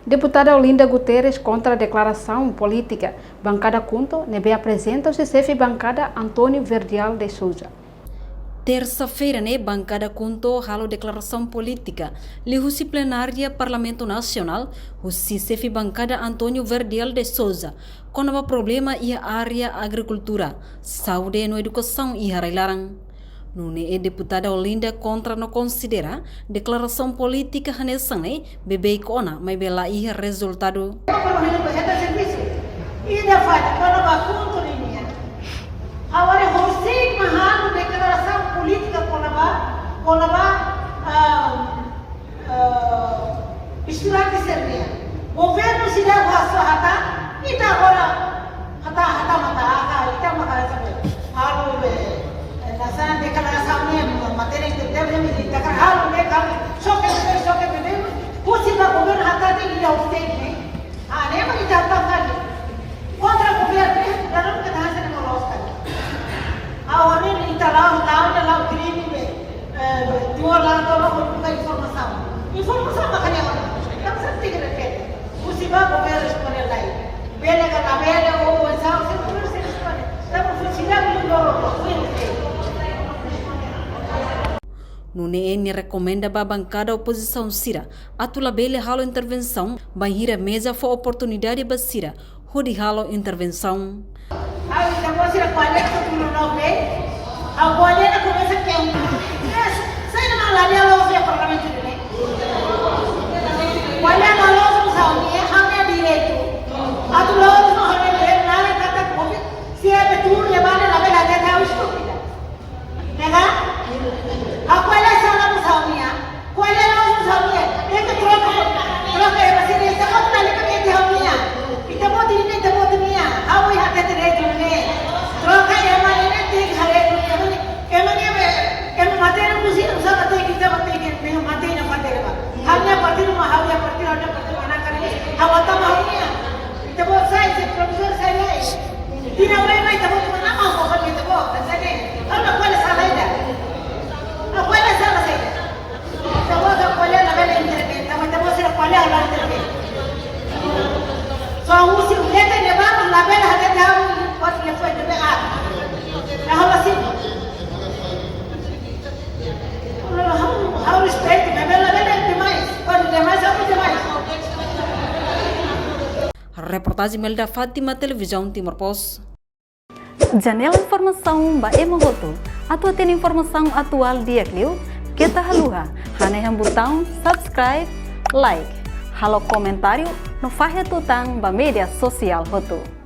Deputada Olinda Guterres contra a declaração política. Bancada Kunto, nebe apresenta o chefe bancada Antônio Verdial de Souza. Terça-feira, bancada Kunto halo declaração política. Lihusi plenária Parlamento Nacional, o chefe bancada Antônio Verdial de Souza, com o problema e a área agricultura, saúde e educação e harailarang. Nune deputada Olinda contra não considera declaração política hanesane bebê kona mas bela e resultado. E da falha quando vai contra linha. Agora você mahalo declaração política quando misturante serbia. Governo se dá vaso hata e da agora hata mata ita makala sabe. Halo nasan declaração nem matéria que deve me dizer que halo só que bebê você vai governo hata de ir ao state nem mas ita tá contra o governo dalam que nasa nem molostar. Agora ele está lá o crime dua lá toda a informação makanya orang seperti itu musibah governo escolher lá bela bela ou sao sempre se escolhe estamos funcionando no Nune recomenda a bancada oposição Sira atula bele halo intervenção banhira mesa for oportunidade basira hodi halo intervenção. Aí depois ele pode tudo no bem agora ele começa a querer sai na malaria logo é parlamento dele olha na logo no saúde é hanya direito atula no hanya direito nada kata covid se é betul ya bale la bela de tá estúpida nega aku ela sana no saúde qual é no saúde é que troca é você deixa como na liga que é ita pode niya awi hati direito ne troca é mais nem tem hare emang matéria musik usah kata kita matéria matéria matéria hanya partir ada partir mana kali awata mahnya kita buat saya profesor saya tidak boleh mai tahu mana mau kok kita buat saya apa boleh salah ida apa boleh salah saya tahu tak boleh nak ada internet tahu sih boleh ada internet so musik leta ne ba la bela hada tahu buat lepas itu nah masih how respect bela demais quando demais aku demais. Reportagem Melda Fátima, Televisão Timor Post. Janela informação ba emohoto. Atau tem informação atual dia kliu. Kita haluha. Hane botão subscribe, like. Halo comentário no fahe tutang ba media sosial hoto.